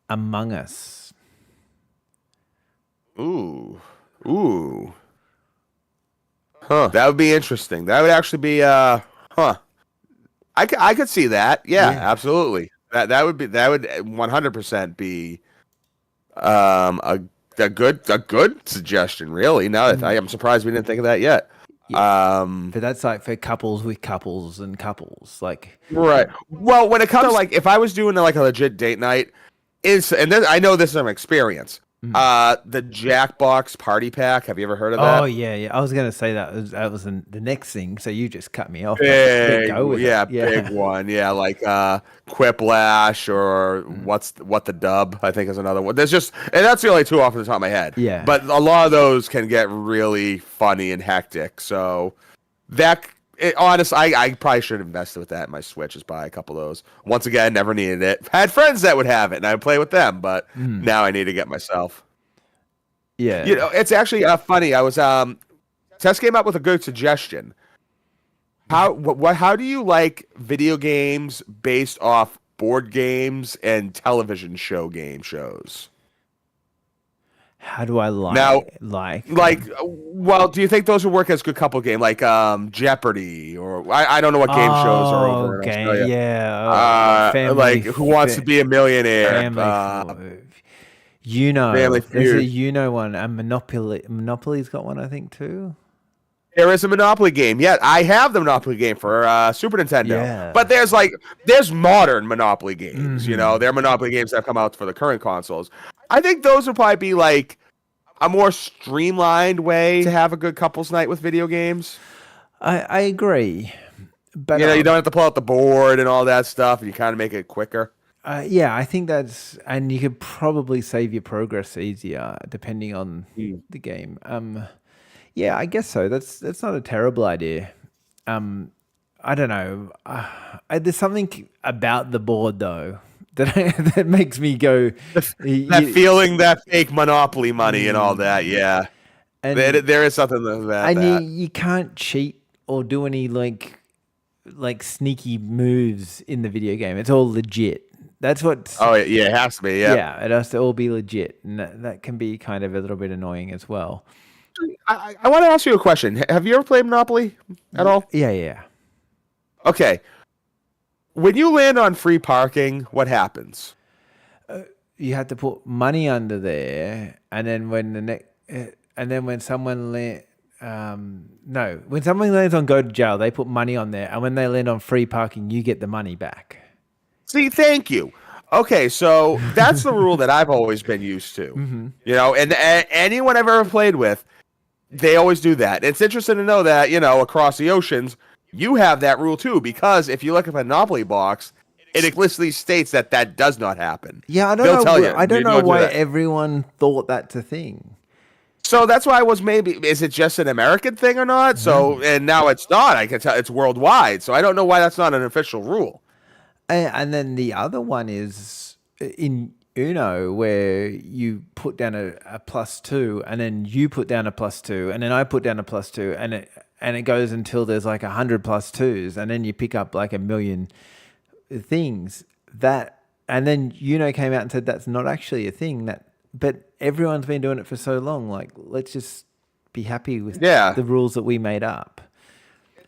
S1: among us.
S2: Ooh. Huh. That would be interesting. That would actually be huh. I could see that. Yeah, absolutely. That would 100% be a good suggestion, really. Now that I'm surprised we didn't think of that yet.
S1: Yeah. But that's like for couples with couples and couples, like
S2: right. Well, when it comes to like if I was doing like a legit date night, I know this is from experience. The Jackbox Party Pack. Have you ever heard of that?
S1: Oh yeah. I was gonna say that was the next thing. So you just cut me off.
S2: Big,
S1: Go with
S2: yeah,
S1: it.
S2: big one. Yeah, like Quiplash or what the dub, I think is another one. And that's the only two off the top of my head.
S1: Yeah.
S2: But a lot of those can get really funny and hectic. So honestly, I probably should have invested with that in my Switch. Just buy a couple of those. Once again, never needed it. Had friends that would have it, and I would play with them. But now I need to get myself.
S1: Yeah.
S2: It's actually funny. I was Tess came up with a good suggestion. How do you like video games based off board games and television shows?
S1: How do I
S2: Well, do you think those would work as good couple game, like Jeopardy, or I don't know what game shows are over in Australia.
S1: Yeah.
S2: Like Who Wants to Be a Millionaire?
S1: Family there's a one. And Monopoly's got one, I think, too.
S2: There is a Monopoly game. Yeah, I have the Monopoly game for Super Nintendo.
S1: Yeah.
S2: But there's modern Monopoly games. There are Monopoly games that have come out for the current consoles. I think those would probably be like a more streamlined way to have a good couples night with video games.
S1: I agree. But
S2: you don't have to pull out the board and all that stuff, and you kind of make it quicker.
S1: Yeah, I think and you could probably save your progress easier depending on the game. Yeah, I guess so. That's not a terrible idea. I don't know. There's something about the board though that makes me go.
S2: That feeling, that fake Monopoly money and all that. Yeah, and there is something about that.
S1: And you can't cheat or do any like sneaky moves in the video game. It's all legit. That's what.
S2: Oh yeah, it has to be. Yeah,
S1: yeah, it has to all be legit, and that can be kind of a little bit annoying as well.
S2: I want to ask you a question. Have you ever played Monopoly at all?
S1: Yeah.
S2: Okay. When you land on free parking, what happens?
S1: You have to put money under there, and then when when someone lands on go to jail, they put money on there, and when they land on free parking, you get the money back.
S2: See, thank you. Okay, so that's the rule that I've always been used to. And anyone I've ever played with, they always do that. It's interesting to know that, across the oceans, you have that rule too, because if you look at a Monopoly box, it explicitly states that does not happen.
S1: Yeah, I don't know why everyone thought that's a thing.
S2: So that's why is it just an American thing or not? So, and now it's not. I can tell it's worldwide. So I don't know why that's not an official rule.
S1: And then the other one is in Uno, where you put down a +2, and then you put down a +2, and then I put down a +2, and it goes until there's like 100 +2s, and then you pick up like 1 million things. And then Uno came out and said that's not actually a thing. But everyone's been doing it for so long. Like, let's just be happy with the rules that we made up.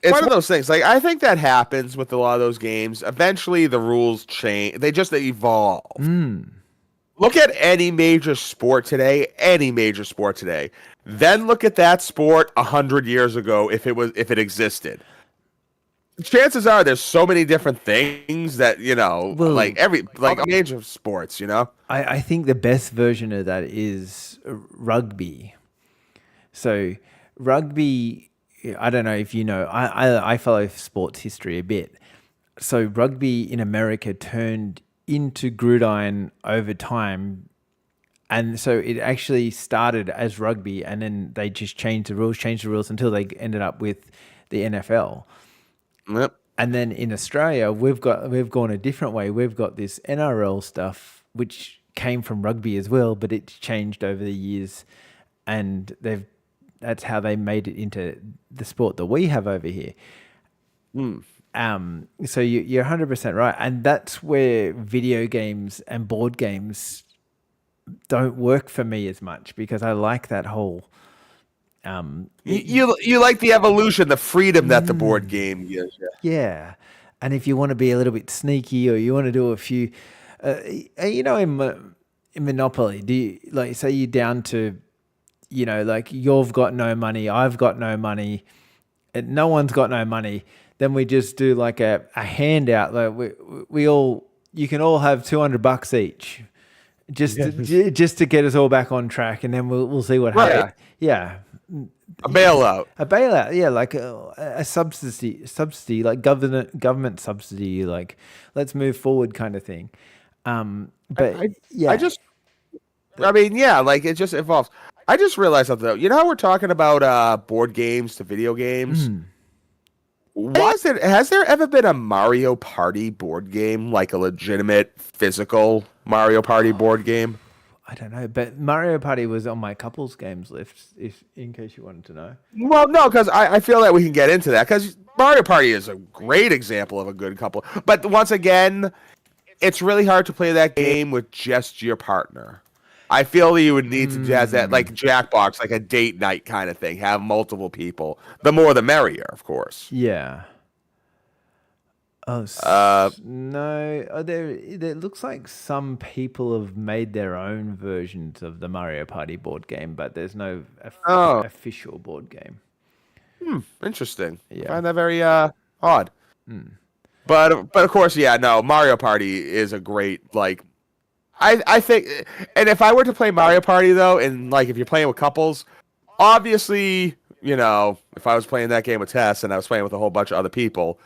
S2: It's one of those things. Like, I think that happens with a lot of those games. Eventually, the rules change. They evolve. Look at any major sport today. Then look at that sport 100 years ago, if it existed. Chances are there's so many different things that, like major sports,
S1: I think the best version of that is rugby. So rugby, I don't know if you know, I follow sports history a bit. So rugby in America turned into gridiron over time. And so it actually started as rugby, and then they just changed the rules until they ended up with the NFL.
S2: Yep.
S1: And then in Australia, we've gone a different way. We've got this NRL stuff, which came from rugby as well, but it's changed over the years. and that's how they made it into the sport that we have over here. So you're 100% right, and that's where video games and board games don't work for me as much, because I like that whole.
S2: You like the evolution, the freedom that the board game gives you.
S1: Yeah, and if you want to be a little bit sneaky, or you want to do a few, in Monopoly, do you, like, say you're down to, like, you've got no money, I've got no money, and no one's got no money. Then we just do like a handout. Like you can all have $200 each, just to get us all back on track, and then we'll see what happens. Yeah.
S2: A bailout.
S1: A bailout, yeah, like a subsidy, like government subsidy, like let's move forward kind of thing. But
S2: like it just evolves. I just realized something though. You know how we're talking about board games to video games? Has there ever been a Mario Party board game, like a legitimate physical Mario Party board game?
S1: I don't know, but Mario Party was on my couples games list, in case you wanted to know.
S2: Well, no, because I feel that we can get into that, because Mario Party is a great example of a good couple. But once again, it's really hard to play that game with just your partner. I feel that you would need to have that, like Jackbox, like a date night kind of thing. Have multiple people. The more the merrier, of course.
S1: Yeah. Oh, no. It looks like some people have made their own versions of the Mario Party board game, but there's no official board game.
S2: Interesting.
S1: Yeah.
S2: I find that very odd. But of course, yeah, no, Mario Party is a great, like, I think, and if I were to play Mario Party though, and like if you're playing with couples, obviously, if I was playing that game with Tess and I was playing with a whole bunch of other people,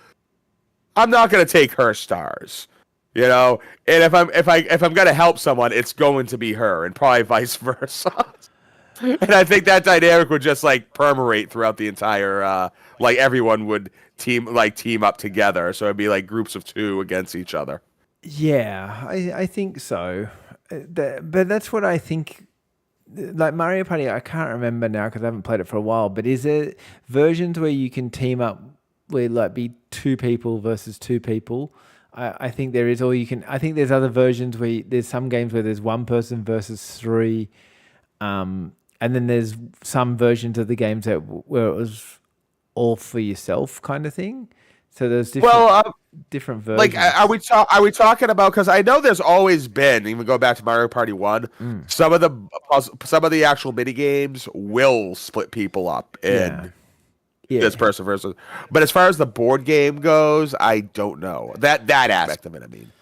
S2: I'm not gonna take her stars, and if I'm gonna help someone, it's going to be her, and probably vice versa. And I think that dynamic would just like permeate throughout the entire, like everyone would team up together, so it'd be like groups of 2 against each other.
S1: Yeah, I think so. But that's what I think. Like Mario Party, I can't remember now because I haven't played it for a while. But is there versions where you can team up, where like be 2 people versus 2 people? I think there is, or you can. I think there's other versions where there's some games where there's 1 person versus 3, and then there's some versions of the games where it was all for yourself kind of thing. So there's different versions.
S2: Like, are we talking about? Because I know there's always been, even go back to Mario Party 1, some of the actual mini games will split people up in this person versus. But as far as the board game goes, I don't know that aspect of it. I mean,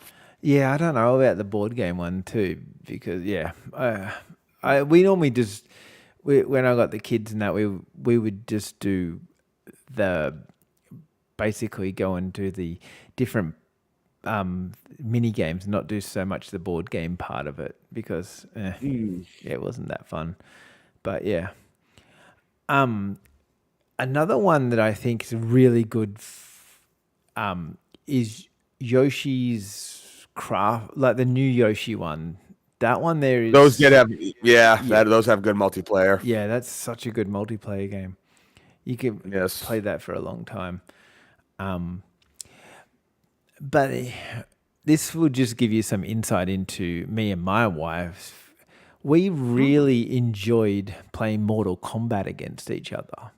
S1: yeah, I don't know about the board game one too, because we normally just when I got the kids and that we would just do basically go and do the different mini games, not do so much the board game part of it, because it wasn't that fun. But yeah, another one that I think is really good is Yoshi's Craft, like the new Yoshi one. That one there is
S2: those have good multiplayer.
S1: Yeah, that's such a good multiplayer game. You can play that for a long time. But this will just give you some insight into me and my wife. We really enjoyed playing Mortal Kombat against each other.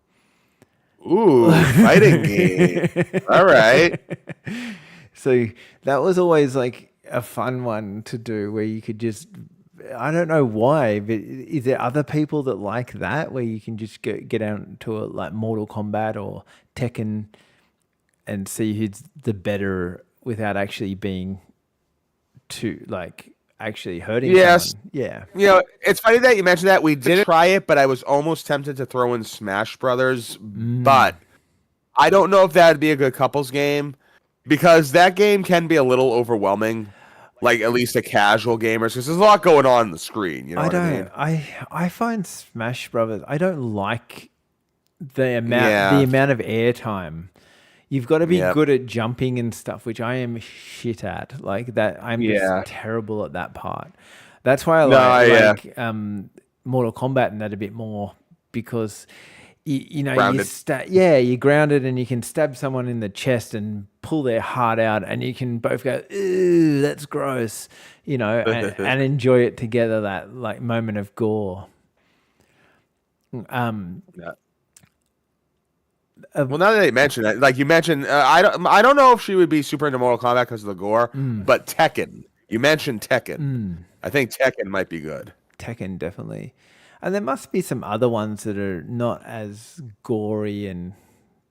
S2: Ooh, fighting game. All right.
S1: So that was always like a fun one to do, where you could just, I don't know why, but is there other people that like that, where you can just get out to a, like Mortal Kombat or Tekken and see who's the better without actually being actually hurting someone? Yeah.
S2: It's funny that you mentioned that. We didn't try it, but I was almost tempted to throw in Smash Brothers. But I don't know if that would be a good couples game, because that game can be a little overwhelming, like at least a casual gamer, because there's a lot going on the screen. You know what I mean?
S1: I find Smash Brothers, I don't like the amount of airtime. You've got to be good at jumping and stuff, which I am shit at. Like that, I'm just terrible at that part. That's why I Mortal Kombat in that a bit more because you know
S2: Grounded.
S1: you're grounded and you can stab someone in the chest and pull their heart out and you can both go, ooh, that's gross, you know, and enjoy it together, that like moment of gore.
S2: Yeah. Well, now that you mention it, like you mentioned, I don't know if she would be super into Mortal Kombat because of the gore, but Tekken. You mentioned Tekken. I think Tekken might be good.
S1: Tekken, definitely. And there must be some other ones that are not as gory and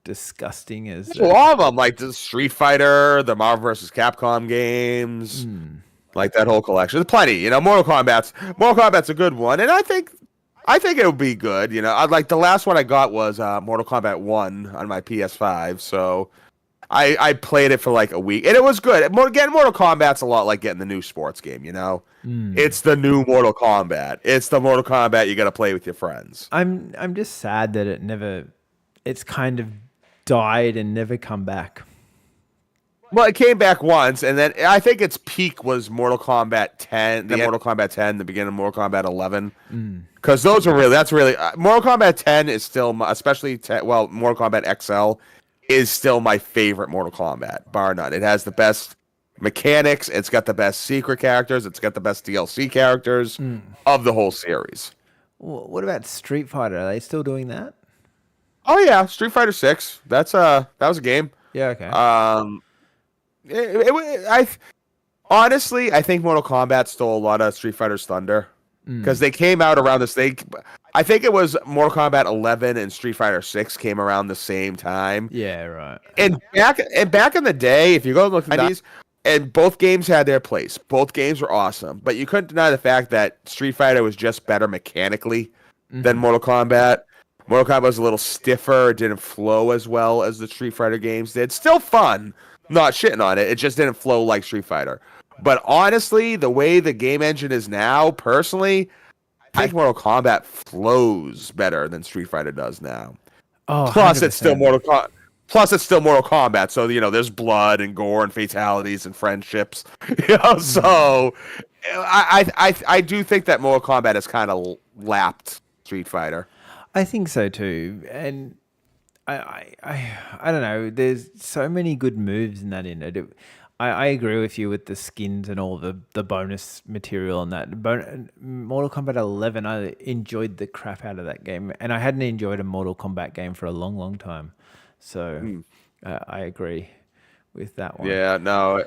S1: disgusting as
S2: There's a lot of them, like the Street Fighter, the Marvel vs. Capcom games, like that whole collection. There's plenty, you know. Mortal Kombat's a good one, and I think it would be good. You know, like the last one I got was Mortal Kombat 1 on my PS5, so I played it for like a week, and it was good. Getting Mortal Kombat's a lot like getting the new sports game, you know. It's the new Mortal Kombat. It's the Mortal Kombat you got to play with your friends.
S1: I'm just sad that it's kind of died and never come back.
S2: Well, it came back once, and then I think its peak was Mortal Kombat 10, Mortal Kombat 10, the beginning of Mortal Kombat 11. Because those are Mortal Kombat 10 is still, especially, Mortal Kombat XL is still my favorite Mortal Kombat, bar none. It has the best mechanics, it's got the best secret characters, it's got the best DLC characters of the whole series.
S1: What about Street Fighter? Are they still doing that?
S2: Oh yeah, Street Fighter 6. That was a game.
S1: Yeah, okay.
S2: Honestly, I think Mortal Kombat stole a lot of Street Fighter's thunder because they came out around this. I think it was Mortal Kombat 11 and Street Fighter 6 came around the same time.
S1: Yeah, right.
S2: And back in the day, if you go look at these, and both games had their place. Both games were awesome, but you couldn't deny the fact that Street Fighter was just better mechanically than Mortal Kombat. Mortal Kombat was a little stiffer. It didn't flow as well as the Street Fighter games did. Still fun. Not shitting on it. It just didn't flow like Street Fighter. But honestly, the way the game engine is now, personally, I think Mortal Kombat flows better than Street Fighter does now.
S1: Oh,
S2: Plus,
S1: 100%.
S2: it's still Mortal Kombat. So, you know, there's blood and gore and fatalities and friendships. You know, so I do think that Mortal Kombat has kind of lapped Street Fighter.
S1: I think so too, and I don't know. There's so many good moves in that. I agree with you with the skins and all the bonus material on that. Mortal Kombat 11, I enjoyed the crap out of that game, and I hadn't enjoyed a Mortal Kombat game for a long, long time. So I agree with that one.
S2: Yeah, no.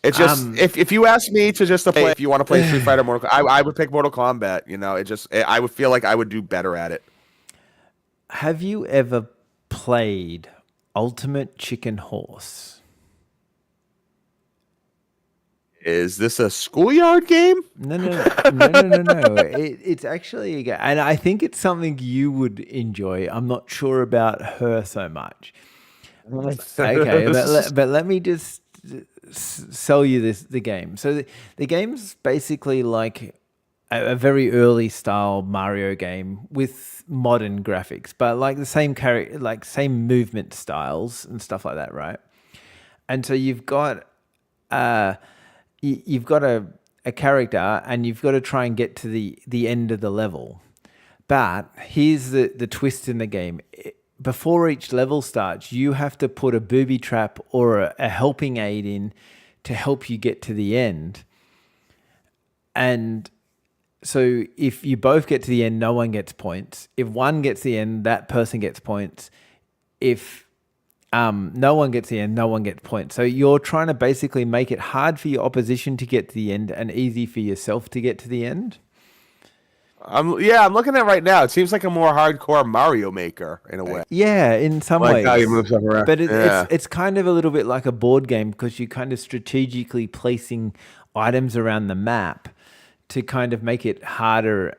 S2: It's just if you ask me to just play, if you want to play Street Fighter, I would pick Mortal Kombat. You know, I would feel like I would do better at it.
S1: Have you ever played Ultimate Chicken Horse?
S2: Is this a schoolyard game?
S1: No. It's actually a game, and I think it's something you would enjoy. I'm not sure about her so much. Okay, but let me just sell you the game. So the game's basically like a very early style Mario game with modern graphics, but like the same same movement styles and stuff like that, right? And so you've got a character, and you've got to try and get to the end of the level. But here's the twist in the game. Before each level starts, you have to put a booby trap or a helping aid in to help you get to the end. And so if you both get to the end, no one gets points. If one gets the end, that person gets points. If no one gets the end, no one gets points. So you're trying to basically make it hard for your opposition to get to the end and easy for yourself to get to the end.
S2: I'm looking at it right now. It seems like a more hardcore Mario Maker in a way.
S1: Yeah, in some ways.
S2: How you move stuff around.
S1: But it's kind of a little bit like a board game because you're kind of strategically placing items around the map to kind of make it harder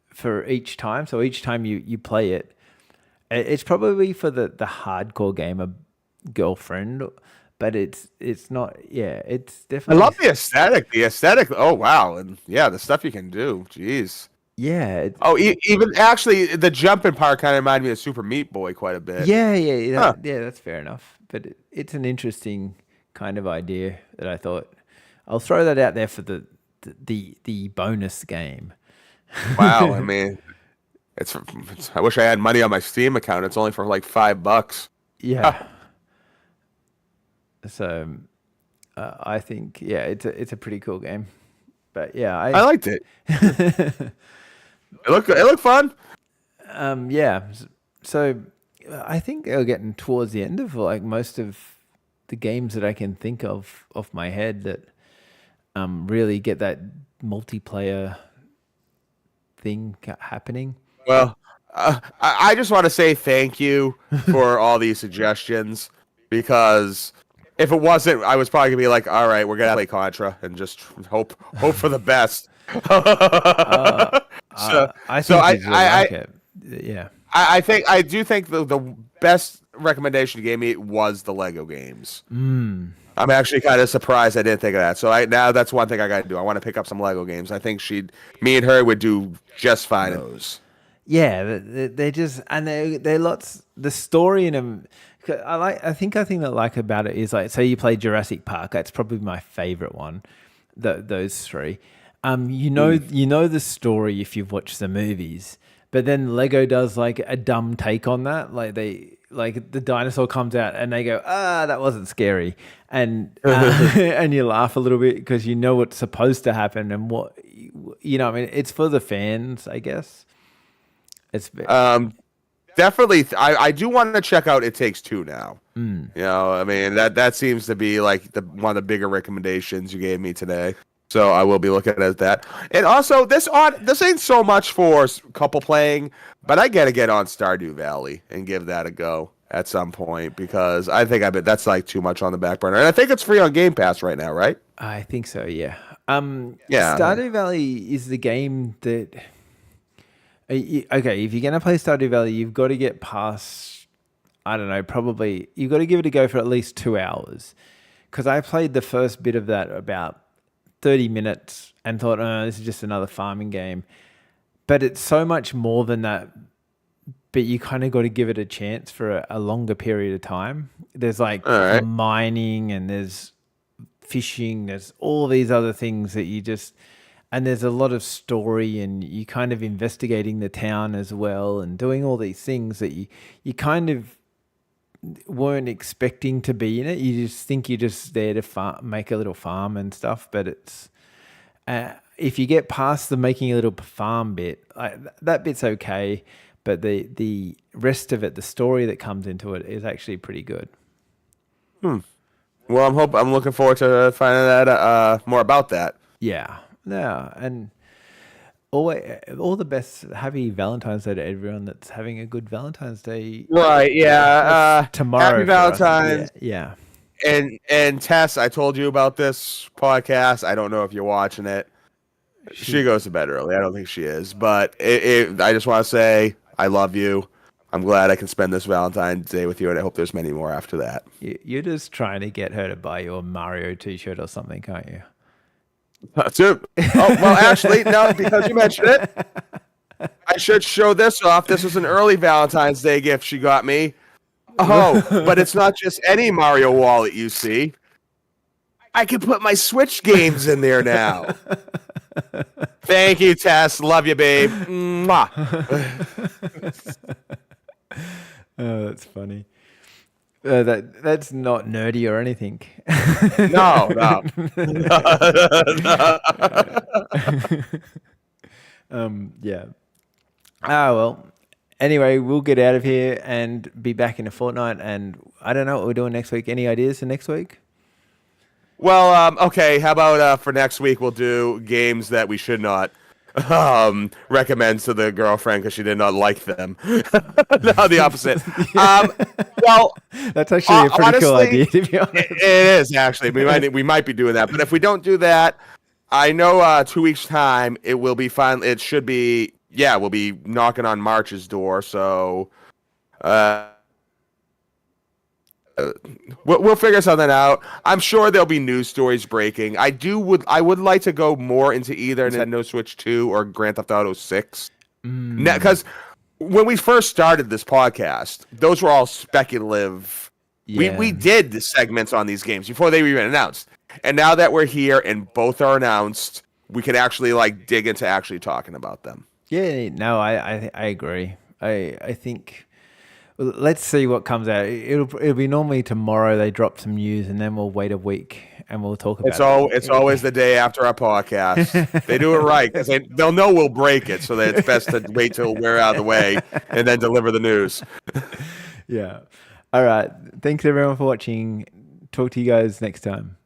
S1: for each time. So each time you play it, it's probably for the hardcore gamer girlfriend, but it's not. Yeah, it's definitely.
S2: I love the aesthetic. The aesthetic. Oh wow, and yeah, the stuff you can do. Jeez.
S1: Yeah.
S2: Even actually, the jumping part kind of reminded me of Super Meat Boy quite a bit.
S1: Yeah. Yeah, that's fair enough. But it's an interesting kind of idea that I thought I'll throw that out there for the bonus game.
S2: Wow. I mean, I wish I had money on my Steam account. It's only for like $5.
S1: Yeah. So I think it's a pretty cool game. But yeah,
S2: I liked it. It looked fun.
S1: yeah. So I think they're getting towards the end of like most of the games that I can think of off my head that really get that multiplayer thing happening.
S2: Well, I just want to say thank you for all these suggestions because if it wasn't, I was probably gonna be like, all right, we're gonna play Contra and just hope for the best.
S1: I think you'd really like it. Yeah.
S2: I do think the best recommendation you gave me was the Lego games. I'm actually kind of surprised I didn't think of that. So now that's one thing I got to do. I want to pick up some Lego games. I think me and her would do just fine in those.
S1: Yeah, they're just, and they're lots. The story in them, I think I like about it is like, say you play Jurassic Park. That's probably my favorite one. Those three, you know the story if you've watched the movies, but then Lego does like a dumb take on that. Like the dinosaur comes out and they go, that wasn't scary, and and you laugh a little bit because you know what's supposed to happen and what I mean, it's for the fans, I guess. It's
S2: definitely. I do want to check out It Takes Two now. You know, I mean that seems to be like one of the bigger recommendations you gave me today. So I will be looking at that. And also, this ain't so much for couple playing, but I gotta get on Stardew Valley and give that a go at some point because I think that's like too much on the back burner. And I think it's free on Game Pass right now, right?
S1: I think so. Yeah.
S2: Yeah.
S1: Stardew Valley is the game that. Okay, if you're gonna play Stardew Valley, you've got to get past. I don't know. Probably you've got to give it a go for at least 2 hours, because I played the first bit of that about 30 minutes and thought, this is just another farming game. But it's so much more than that. But you kind of got to give it a chance for a longer period of time. There's like mining and there's fishing. There's all these other things that and there's a lot of story and you kind of investigating the town as well and doing all these things that you kind of weren't expecting to be in it. You just think you're just there to make a little farm and stuff, but it's if you get past the making a little farm bit, that bit's okay, but the rest of it, the story that comes into it, is actually pretty good.
S2: Well, I'm looking forward to finding out more about that.
S1: Yeah, and all the best. Happy Valentine's Day to everyone that's having a good Valentine's Day.
S2: Right, yeah.
S1: Tomorrow.
S2: Happy Valentine's.
S1: Yeah.
S2: And Tess, I told you about this podcast. I don't know if you're watching it. She goes to bed early. I don't think she is. But I just want to say I love you. I'm glad I can spend this Valentine's Day with you, and I hope there's many more after that.
S1: You're just trying to get her to buy you a Mario t-shirt or something, can't you?
S2: Oh, well, actually, no, because you mentioned it, I should show this off. This was an early Valentine's Day gift she got me. Oh, but it's not just any Mario wallet you see. I can put my Switch games in there now. Thank you, Tess. Love you, babe. Mwah.
S1: Oh, that's funny. That's not nerdy or anything.
S2: No.
S1: Yeah. Well. Anyway, we'll get out of here and be back in a fortnight. And I don't know what we're doing next week. Any ideas for next week?
S2: Well, okay. How about for next week we'll do games that we should not recommend to the girlfriend because she did not like them. No, the opposite. Well,
S1: that's actually a pretty cool idea, to be honest.
S2: It is actually. We might be doing that, but if we don't do that, I know 2 weeks time it will be fine. It should be. Yeah, we'll be knocking on March's door, so we'll figure something out. I'm sure there'll be news stories breaking. I would like to go more into either Nintendo Switch 2 or Grand Theft Auto 6. Because when we first started this podcast, those were all speculative. Yeah. We did the segments on these games before they were even announced. And now that we're here and both are announced, we can actually like dig into actually talking about them.
S1: Yeah, no, I agree. I think let's see what comes out. It'll be normally tomorrow they drop some news, and then we'll wait a week and we'll talk about
S2: It's always the day after our podcast. They do it right because they'll know we'll break it, so that it's best to wait till we're out of the way and then deliver the news.
S1: Yeah. All right. Thanks everyone for watching. Talk to you guys next time.